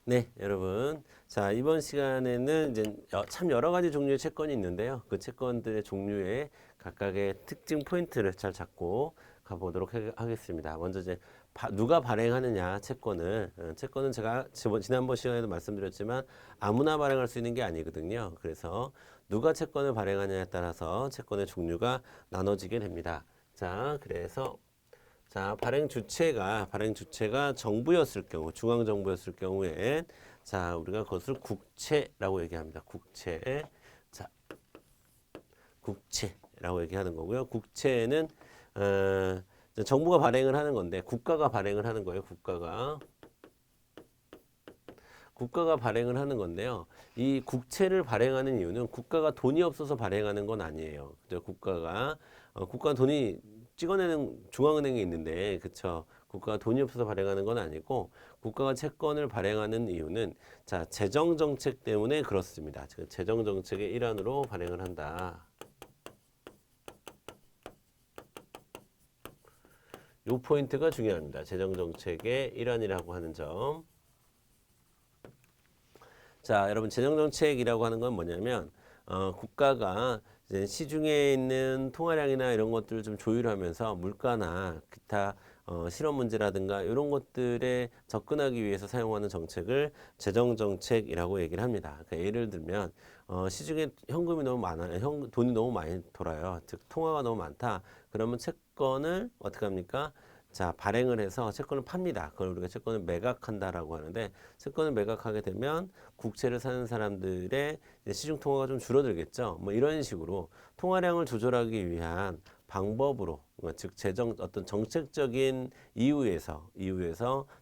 네, 여러분. 자, 이번 시간에는 이제 참 여러 가지 종류의 채권이 있는데요. 그 채권들의 종류의 각각의 특징 포인트를 잘 잡고 가보도록 하겠습니다. 먼저 이제 누가 발행하느냐 채권을 채권은 제가 지난번 시간에도 말씀드렸지만 아무나 발행할 수 있는 게 아니거든요. 그래서 누가 채권을 발행하느냐에 따라서 채권의 종류가 나눠지게 됩니다. 자, 그래서 자, 발행 주체가 정부였을 경우, 중앙 정부였을 경우에 자, 우리가 그것을 국채라고 얘기합니다. 국채. 자, 국채라고 얘기하는 거고요. 국채는 정부가 발행을 하는 건데 국가가 발행을 하는 거예요. 국가가 발행을 하는 건데요. 이 국채를 발행하는 이유는 국가가 돈이 없어서 발행하는 건 아니에요. 국가 돈이 찍어내는 중앙은행이 있는데, 그쵸? 국가가 돈이 없어서 발행하는 건 아니고, 국가가 채권을 발행하는 이유는, 자, 재정 정책 때문에 그렇습니다. 재정 정책의 일환으로 발행을 한다. 요 포인트가 중요합니다. 재정 정책의 일환이라고 하는 점. 자, 여러분 재정정책이라고 하는 건 뭐냐면 국가가 이제 시중에 있는 통화량이나 이런 것들을 좀 조율하면서 물가나 기타 실업 문제라든가 이런 것들에 접근하기 위해서 사용하는 정책을 재정정책이라고 얘기를 합니다. 그러니까 예를 들면 시중에 현금이 너무 많아요. 돈이 너무 많이 돌아요. 즉 통화가 너무 많다. 그러면 채권을 어떻게 합니까? 자, 발행을 해서 채권을 팝니다. 그걸 우리가 채권을 매각한다라고 하는데 채권을 매각하게 되면 국채를 사는 사람들의 시중 통화가 좀 줄어들겠죠. 뭐 이런 식으로 통화량을 조절하기 위한 방법으로 즉 재정 어떤 정책적인 이유에서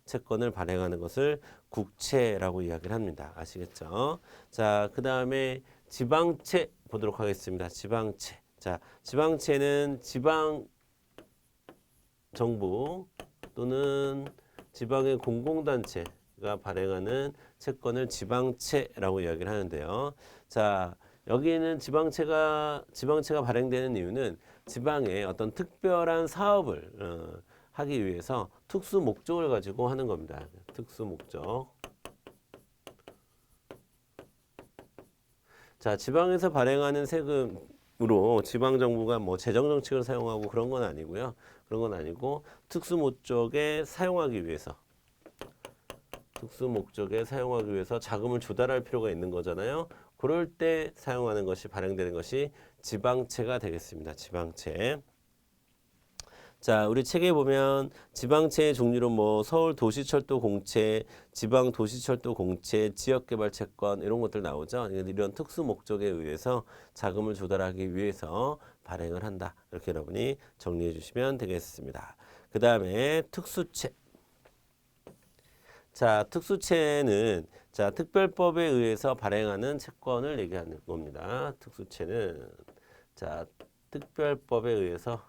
채권을 발행하는 것을 국채라고 이야기를 합니다. 아시겠죠? 자, 그다음에 지방채 보도록 하겠습니다. 지방채. 자, 지방채는 지방 정부 또는 지방의 공공단체가 발행하는 채권을 지방채라고 이야기를 하는데요. 자, 여기에는 지방채가 발행되는 이유는 지방에 어떤 특별한 사업을 하기 위해서 특수 목적을 가지고 하는 겁니다. 특수 목적. 자, 지방에서 발행하는 세금으로 지방 정부가 뭐 재정 정책을 사용하고 그런 건 아니고요. 그런 건 아니고 특수 목적에 사용하기 위해서 자금을 조달할 필요가 있는 거잖아요. 그럴 때 사용하는 것이 발행되는 것이 지방채가 되겠습니다. 지방채. 자, 우리 책에 보면 지방채의 종류로 뭐 서울도시철도공채, 지방도시철도공채, 지역개발채권 이런 것들 나오죠. 이런 특수 목적에 의해서 자금을 조달하기 위해서 발행을 한다. 이렇게 여러분이 정리해 주시면 되겠습니다. 그 다음에 특수채. 자, 특수채는 자, 특별법에 의해서 발행하는 채권을 얘기하는 겁니다. 특수채는 자, 특별법에 의해서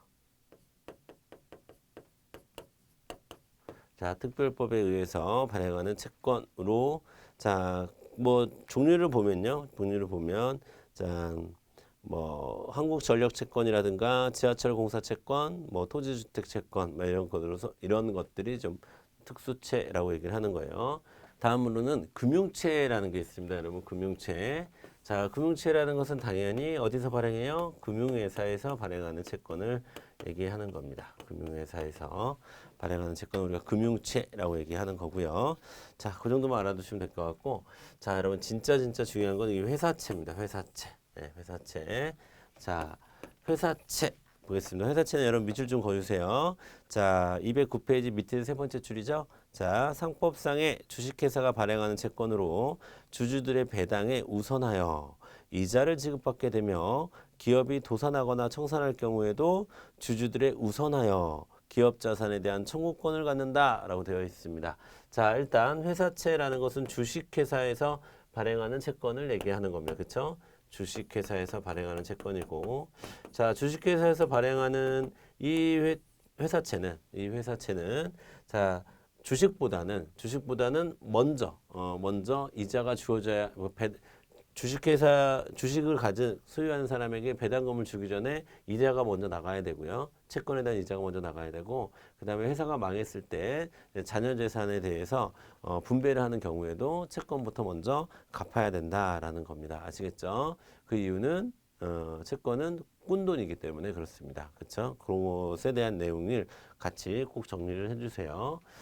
특별법에 의해서 발행하는 채권으로 자, 뭐 종류를 보면요. 종류를 보면 자, 뭐 한국전력 채권이라든가 지하철 공사 채권, 뭐 토지주택 채권 뭐 이런 것들이 좀 특수채라고 얘기를 하는 거예요. 다음으로는 금융채라는 게 있습니다. 여러분 금융채. 자, 금융채라는 것은 당연히 어디서 발행해요? 금융회사에서 발행하는 채권을 얘기하는 겁니다. 금융회사에서 발행하는 채권을 우리가 금융채라고 얘기하는 거고요. 자, 그 정도만 알아두시면 될 것 같고, 자, 여러분 진짜 중요한 건 이 회사채입니다. 회사채. 네, 회사채. 자, 회사채 보겠습니다. 회사채는 여러분 밑줄 좀 그어주세요. 자, 209페이지 밑에 세 번째 줄이죠. 자, 상법상의 주식회사가 발행하는 채권으로 주주들의 배당에 우선하여 이자를 지급받게 되며 기업이 도산하거나 청산할 경우에도 주주들의 우선하여 기업 자산에 대한 청구권을 갖는다라고 되어 있습니다. 자, 일단 회사채라는 것은 주식회사에서 발행하는 채권을 얘기하는 겁니다. 그렇죠? 주식회사에서 발행하는 채권이고, 자, 주식회사에서 발행하는 이 회사채는 자, 주식보다는 먼저 이자가 주어져야 주식을 가진 소유하는 사람에게 배당금을 주기 전에 이자가 먼저 나가야 되고요. 채권에 대한 이자가 먼저 나가야 되고, 그 다음에 회사가 망했을 때 자녀 재산에 대해서 분배를 하는 경우에도 채권부터 먼저 갚아야 된다라는 겁니다. 아시겠죠? 그 이유는 채권은 꾼돈이기 때문에 그렇습니다. 그렇죠? 그것에 대한 내용을 같이 꼭 정리를 해주세요.